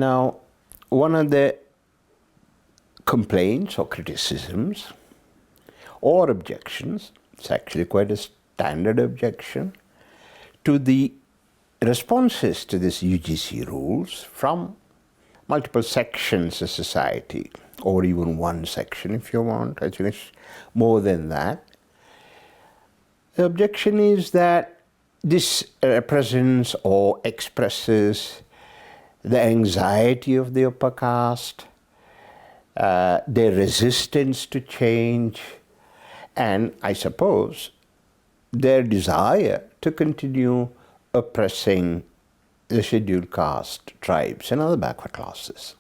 Now, one of the complaints or criticisms or objections, it's actually quite a standard objection, to the responses to this UGC rules from multiple sections of society, or even one section if you want. I think it's more than that. The objection is that this represents or expresses the anxiety of the upper caste, their resistance to change, and I suppose their desire to continue oppressing the scheduled caste, tribes and other backward classes.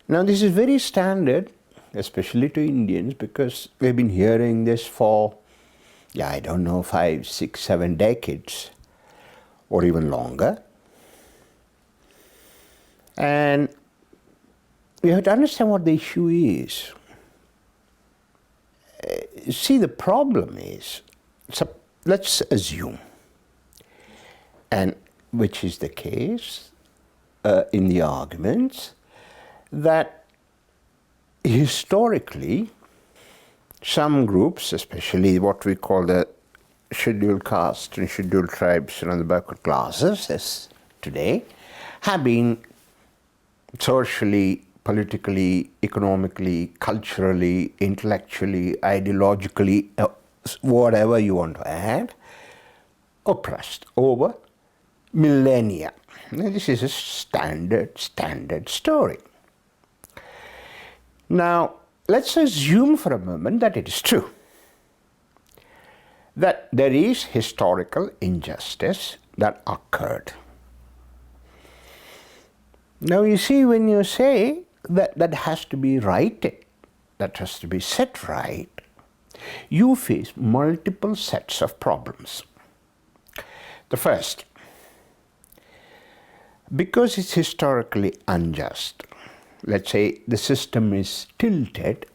Now this is very standard, especially to Indians, because we've been hearing this for, I don't know, 5, 6, 7 decades or even longer. And we have to understand what the issue is. See, the problem is, so let's assume, and which is the case in the arguments, that historically some groups, especially what we call the scheduled caste and scheduled tribes and other backward classes as today, have been socially, politically, economically, culturally, intellectually, ideologically, whatever you want to add, oppressed over millennia. Now, this is a standard story. Now, let's assume for a moment that it is true, that there is historical injustice that occurred. Now, you see, when you say that that has to be righted, that has to be set right, you face multiple sets of problems. The first, because it's historically unjust, let's say the system is tilted,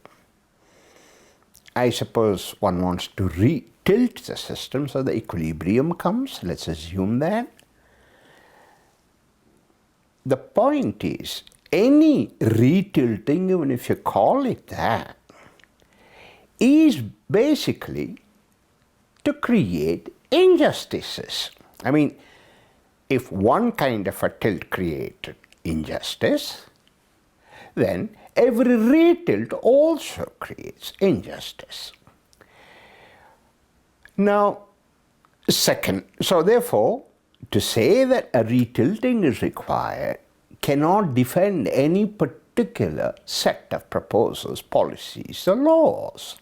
I suppose one wants to re-tilt the system so the equilibrium comes, let's assume that. The point is, any re-tilting, even if you call it that, is basically to create injustices. I mean, if one kind of a tilt created injustice, then every re-tilt also creates injustice. Now, second, so therefore, to say that a re-tilting is required cannot defend any particular set of proposals, policies, or laws.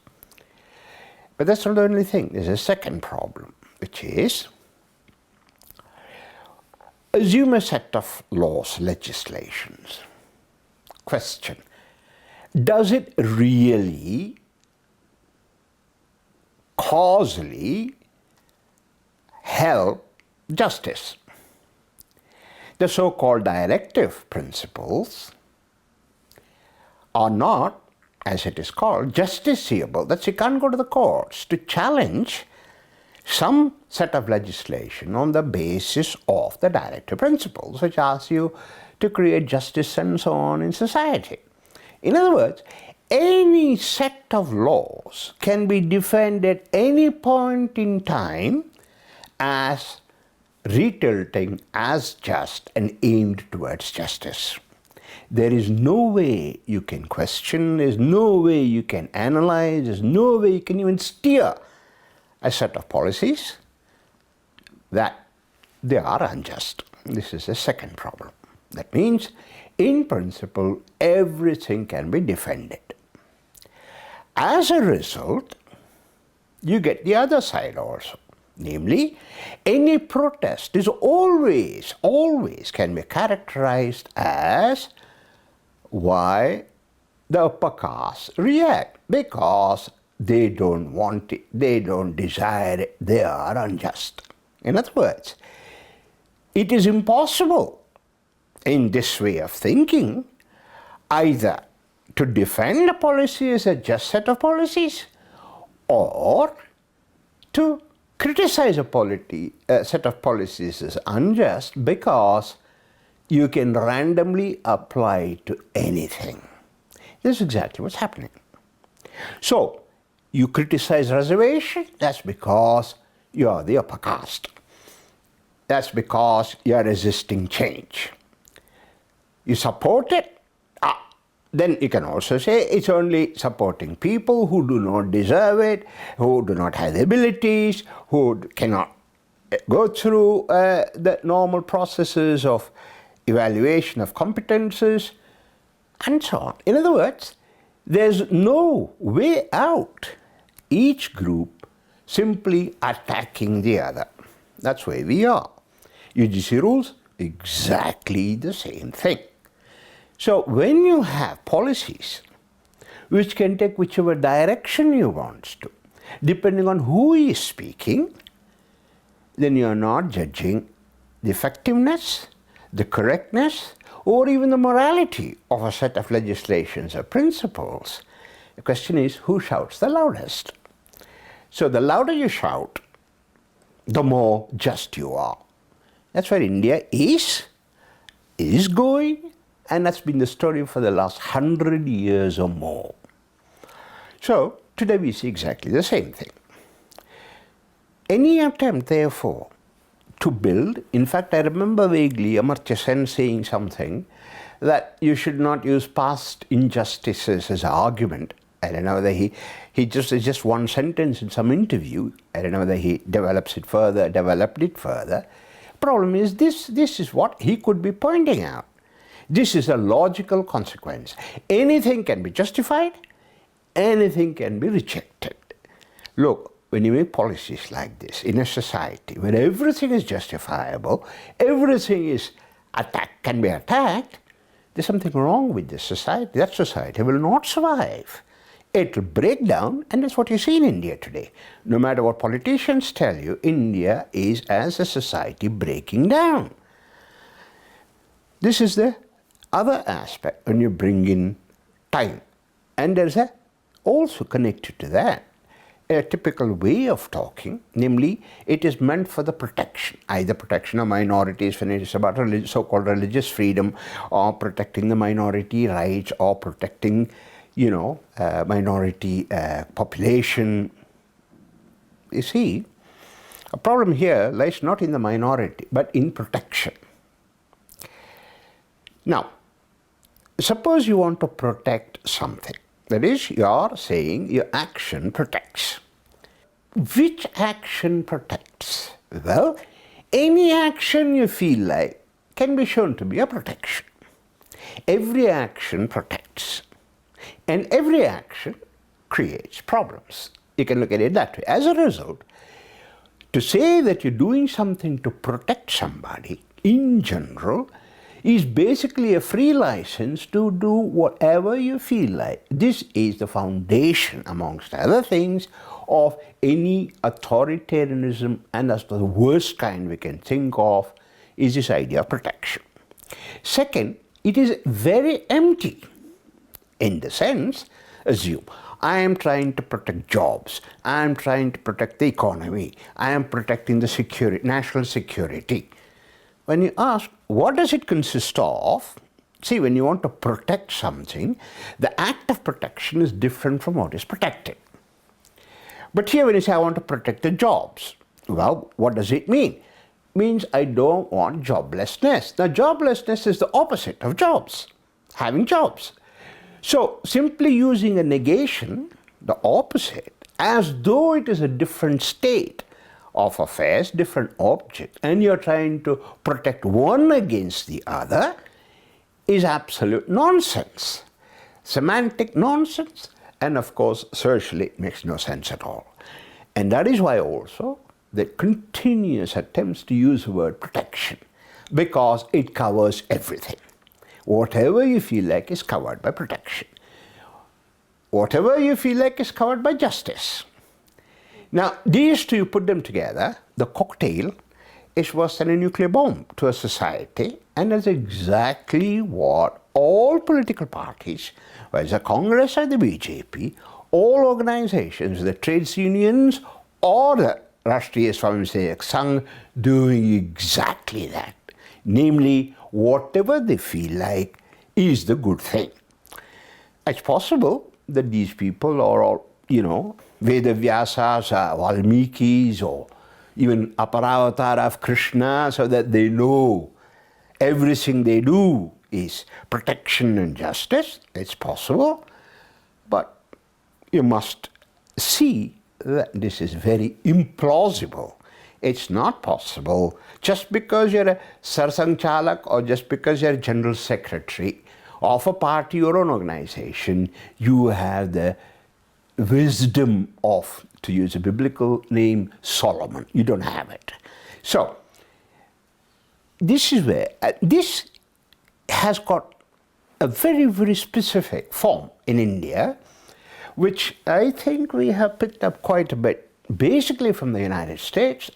But that's not the only thing. There's a second problem, which is, assume a set of laws, legislations. Question, does it really causally help justice? The so-called directive principles are not, as it is called, justiciable. That's, you can't go to the courts to challenge some set of legislation on the basis of the directive principles, which asks you to create justice and so on in society. In other words, any set of laws can be defined at any point in time as retilting as just and aimed towards justice. There is no way you can question, there's no way you can analyze, there's no way you can even steer a set of policies that they are unjust. This is the second problem. That means, in principle, everything can be defended. As a result, you get the other side also. Namely, any protest is always can be characterized as why the upper caste react, because they don't want it, they don't desire it, they are unjust. In other words, it is impossible in this way of thinking either to defend a policy as a just set of policies or to criticize a set of policies as unjust because you can randomly apply to anything. This is exactly what's happening. So, you criticize reservation, that's because you are the upper caste. That's because you are resisting change. You support it, then you can also say it's only supporting people who do not deserve it, who do not have the abilities, who cannot go through the normal processes of evaluation of competences, and so on. In other words, there's no way out. Each group simply attacking the other. That's where we are. UGC rules, exactly the same thing. So when you have policies which can take whichever direction you want to, depending on who is speaking, then you are not judging the effectiveness, the correctness, or even the morality of a set of legislations or principles. The question is, who shouts the loudest? So the louder you shout, the more just you are. That's where India is going, and that's been the story for the last 100 years or more. So today we see exactly the same thing. Any attempt, therefore, to build, in fact, I remember vaguely Amartya Sen saying something that you should not use past injustices as an argument. I don't know whether it's just one sentence in some interview. I don't know whether he developed it further. Problem is this is what he could be pointing out. This is a logical consequence. Anything can be justified, anything can be rejected. Look, when you make policies like this in a society where everything is justifiable, everything can be attacked, there's something wrong with this society. That society will not survive. It will break down, and that's what you see in India today. No matter what politicians tell you, India is, as a society, breaking down. This is the other aspect when you bring in time. And there's also connected to that a typical way of talking, namely, it is meant for the protection, either protection of minorities when it is about so-called religious freedom, or protecting the minority rights, or protecting, minority population. You see, a problem here lies not in the minority, but in protection. Now, suppose you want to protect something. That is, you are saying your action protects. Which action protects? Well, any action you feel like can be shown to be a protection. Every action protects. And every action creates problems. You can look at it that way. As a result, to say that you're doing something to protect somebody in general is basically a free license to do whatever you feel like. This is the foundation, amongst other things, of any authoritarianism, and that's the worst kind we can think of, is this idea of protection. Second, it is very empty. In the sense, assume, I am trying to protect jobs, I am trying to protect the economy, I am protecting the security, national security. When you ask, what does it consist of? See, when you want to protect something, the act of protection is different from what is protected. But here when you say, I want to protect the jobs, well, what does it mean? It means I don't want joblessness. Now, joblessness is the opposite of jobs, having jobs. So, simply using a negation, the opposite, as though it is a different state of affairs, different object, and you're trying to protect one against the other, is absolute nonsense. Semantic nonsense, and of course, socially, it makes no sense at all. And that is why also the continuous attempts to use the word protection, because it covers everything. Whatever you feel like is covered by protection. Whatever you feel like is covered by justice. Now, these two, you put them together, the cocktail is worse than a nuclear bomb to a society, and that's exactly what all political parties, whether it's the Congress or the BJP, all organizations, the trades unions or the Rashtriya Swayamsevak Sangh, doing exactly that. Namely, whatever they feel like is the good thing. It's possible that these people are all, Vedavyasas, Valmikis, or even Aparavatar of Krishna, so that they know everything they do is protection and justice. It's possible, but you must see that this is very implausible. It's not possible just because you're a Sarsang Chalak or just because you're a general secretary of a party or an organization, you have the wisdom of, to use a biblical name, Solomon. You don't have it. So, this is where, this has got a very, very specific form in India, which I think we have picked up quite a bit, basically from the United States,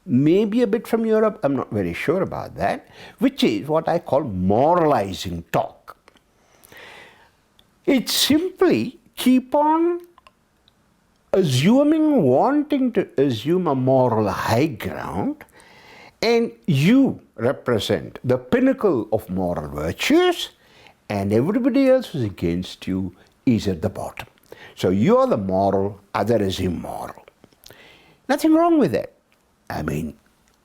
maybe a bit from Europe, I'm not very sure about that, which is what I call moralizing talk. It's simply keep on wanting to assume a moral high ground, and you represent the pinnacle of moral virtues, and everybody else who's against you is at the bottom. So you are the moral, other is immoral. Nothing wrong with it. I mean,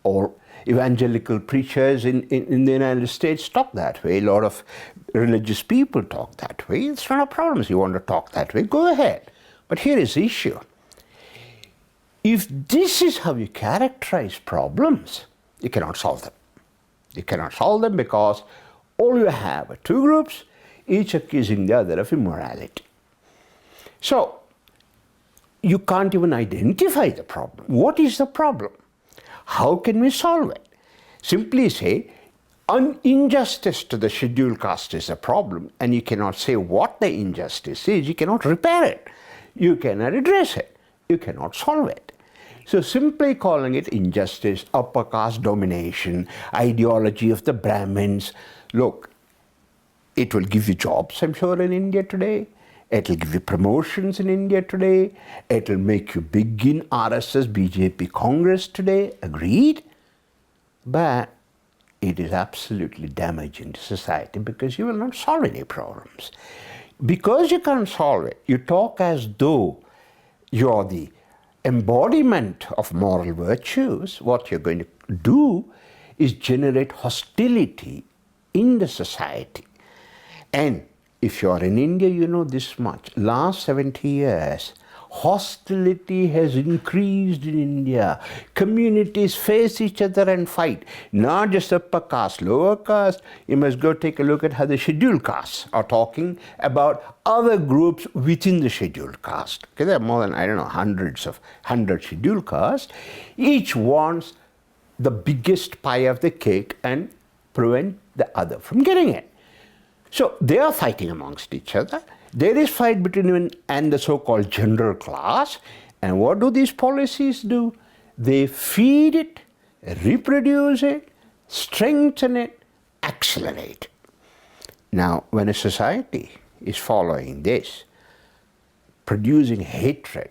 all evangelical preachers in the United States talk that way. A lot of religious people talk that way. It's not a problem. If you want to talk that way, go ahead. But here is the issue. If this is how you characterize problems, you cannot solve them. You cannot solve them because all you have are two groups, each accusing the other of immorality. So, you can't even identify the problem. What is the problem? How can we solve it? Simply say, injustice to the scheduled caste is a problem, and you cannot say what the injustice is. You cannot repair it. You cannot address it. You cannot solve it. So simply calling it injustice, upper caste domination, ideology of the Brahmins, look, it will give you jobs, I'm sure, in India today. It will give you promotions in India today. It will make you big in RSS, BJP, Congress today. Agreed? But it is absolutely damaging to society because you will not solve any problems. Because you can't solve it, you talk as though you're the embodiment of moral virtues. What you're going to do is generate hostility in the society. And if you are in India, you know this much. Last 70 years, hostility has increased in India. Communities face each other and fight. Not just upper caste, lower caste. You must go take a look at how the scheduled castes are talking about other groups within the scheduled caste. Okay, there are more than, hundred scheduled castes. Each wants the biggest pie of the cake and prevent the other from getting it. So they are fighting amongst each other. There is fight between women and the so-called general class. And what do these policies do? They feed it, reproduce it, strengthen it, accelerate it. Now, when a society is following this, producing hatred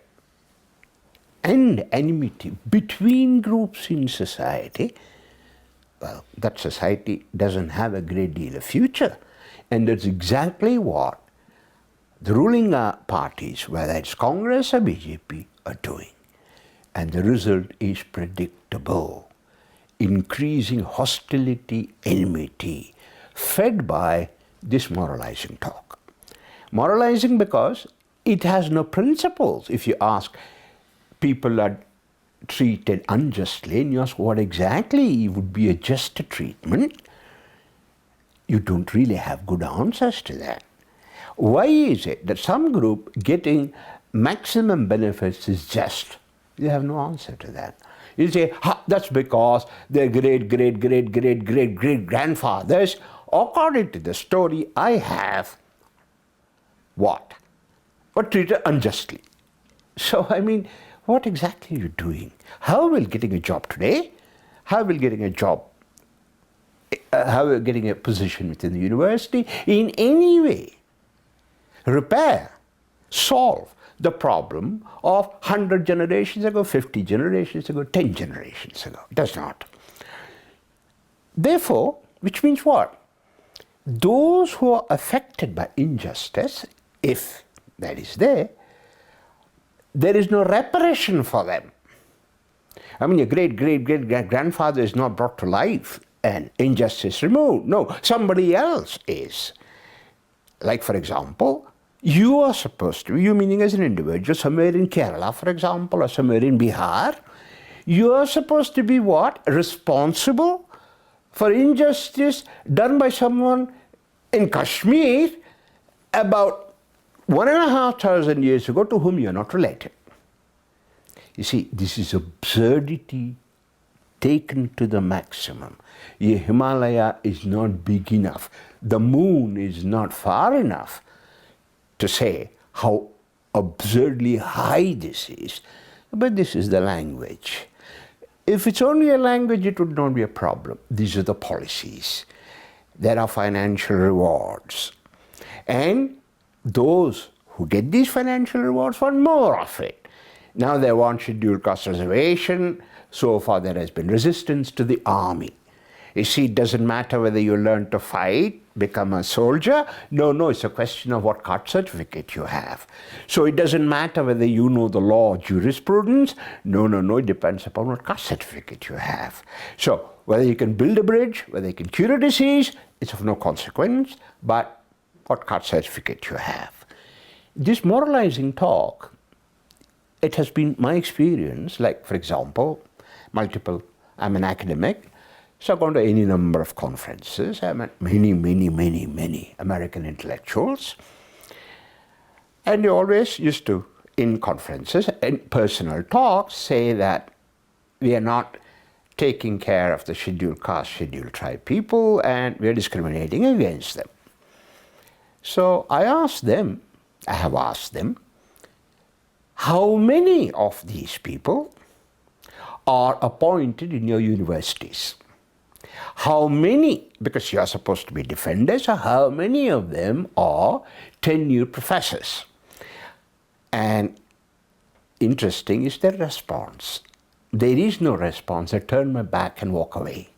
and enmity between groups in society, well, that society doesn't have a great deal of future. And that's exactly what the ruling parties, whether it's Congress or BJP, are doing. And the result is predictable. Increasing hostility, enmity, fed by this moralizing talk. Moralizing because it has no principles. If you ask, people are treated unjustly, and you ask what exactly would be a just treatment, you don't really have good answers to that. Why is it that some group getting maximum benefits is just? You have no answer to that. You say, that's because their great-great-great-great-great-grandfathers, according to the story I have, what? Were treated unjustly. So, what exactly are you doing? How will getting a job today? How will getting a job how we're getting a position within the university in any way repair, solve the problem of 100 generations ago, 50 generations ago, 10 generations ago. It does not. Therefore, Which means what? Those who are affected by injustice, if that is there is no reparation for them. I mean, your great-great-great-grandfather is not brought to life and injustice removed. No, somebody else is. Like, for example, you are supposed to, you meaning as an individual, somewhere in Kerala, for example, or somewhere in Bihar, you are supposed to be what? Responsible for injustice done by someone in Kashmir about 1,500 years ago to whom you are not related. You see, this is absurdity taken to the maximum. Your Himalaya is not big enough. The moon is not far enough to say how absurdly high this is. But this is the language. If it's only a language, it would not be a problem. These are the policies. There are financial rewards. And those who get these financial rewards want more of it. Now they want scheduled caste reservation. So far there has been resistance to the army. You see, it doesn't matter whether you learn to fight, become a soldier. No, it's a question of what caste certificate you have. So it doesn't matter whether you know the law or jurisprudence. No, it depends upon what caste certificate you have. So whether you can build a bridge, whether you can cure a disease, it's of no consequence, but what caste certificate you have. This moralizing talk, it has been my experience, like for example, I'm an academic, so I've gone to any number of conferences. I met many American intellectuals. And they always used to, in conferences, in personal talks, say that we are not taking care of the scheduled caste, scheduled tribe people, and we are discriminating against them. So I have asked them, how many of these people are appointed in your universities? How many, because you are supposed to be defenders, so how many of them are tenured professors? And interesting is their response. There is no response. I turn my back and walk away.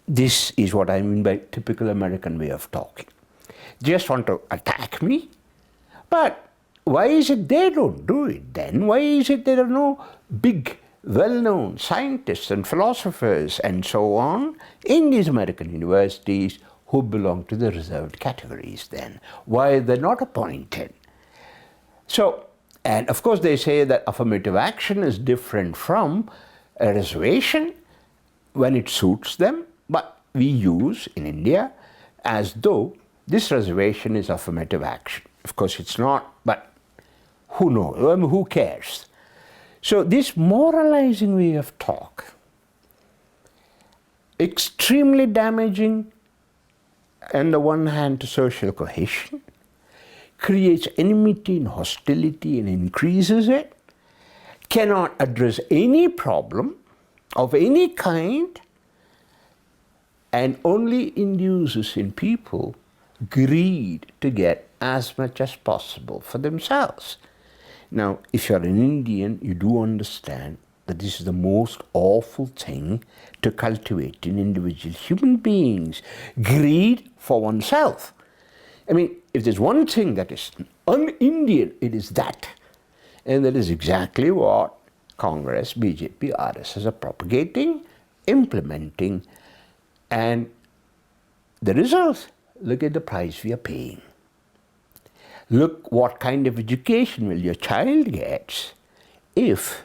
This is what I mean by typical American way of talking. Just want to attack me. But why is it they don't do it then? Why is it there are no big, well-known scientists and philosophers and so on in these American universities who belong to the reserved categories then? Why are they not appointed? So, and of course they say that affirmative action is different from a reservation when it suits them, but we use in India as though this reservation is affirmative action. Of course it's not, but who knows? I mean, who cares? So this moralizing way of talk, extremely damaging on the one hand to social cohesion, creates enmity and hostility and increases it, cannot address any problem of any kind, and only induces in people greed to get as much as possible for themselves. Now, if you're an Indian, you do understand that this is the most awful thing to cultivate in individual human beings, greed for oneself. I mean, if there's one thing that is un-Indian, it is that. And that is exactly what Congress, BJP, RSS are propagating, implementing, and the results, look at the price we are paying. Look what kind of education will your child get if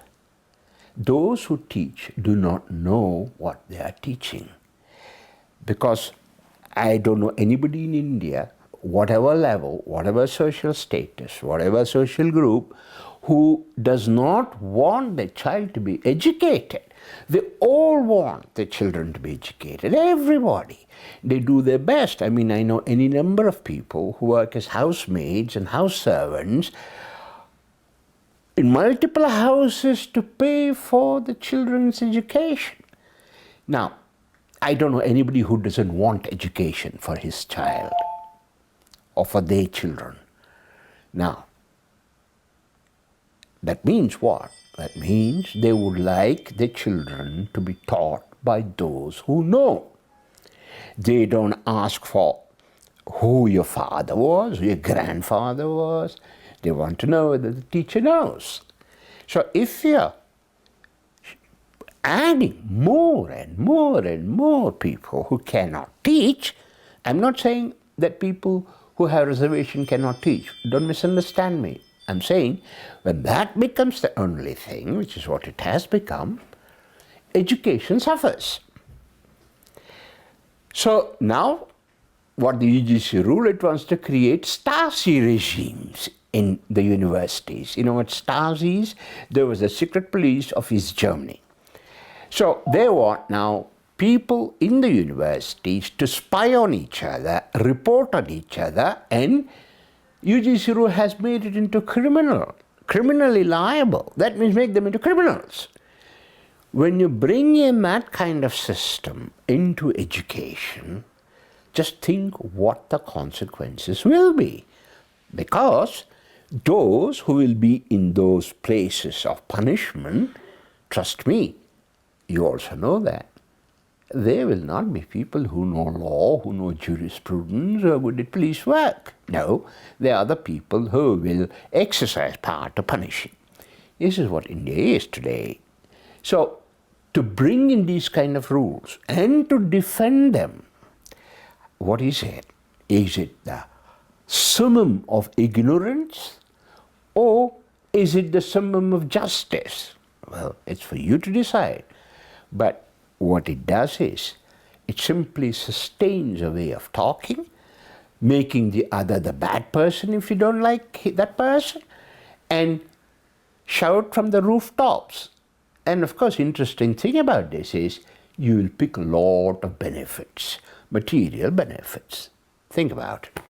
those who teach do not know what they are teaching. Because I don't know anybody in India, whatever level, whatever social status, whatever social group, who does not want their child to be educated. They all want their children to be educated, everybody. They do their best. I mean, I know any number of people who work as housemaids and house servants in multiple houses to pay for the children's education. Now, I don't know anybody who doesn't want education for his child or for their children. Now, that means what? That means they would like their children to be taught by those who know. They don't ask for who your father was, who your grandfather was. They want to know whether the teacher knows. So if you're adding more and more and more people who cannot teach, I'm not saying that people who have reservation cannot teach. Don't misunderstand me. I'm saying when that becomes the only thing, which is what it has become, education suffers. So now what the UGC rule, it wants to create Stasi regimes in the universities. You know what Stasi is? There was a secret police of East Germany. So they want now people in the universities to spy on each other, report on each other, and UGC rule has made it into criminally liable. That means make them into criminals. When you bring in that kind of system into education, just think what the consequences will be. Because those who will be in those places of punishment, trust me, you also know that, they will not be people who know law, who know jurisprudence, or good at police work. No, they are the people who will exercise power to punish. This is what India is today. So, to bring in these kind of rules and to defend them, what is it? Is it the summum of ignorance, or is it the summum of justice? Well, it's for you to decide. But what it does is, it simply sustains a way of talking, making the other the bad person if you don't like that person, and shout from the rooftops. And of course, interesting thing about this is, you will pick a lot of benefits, material benefits. Think about it.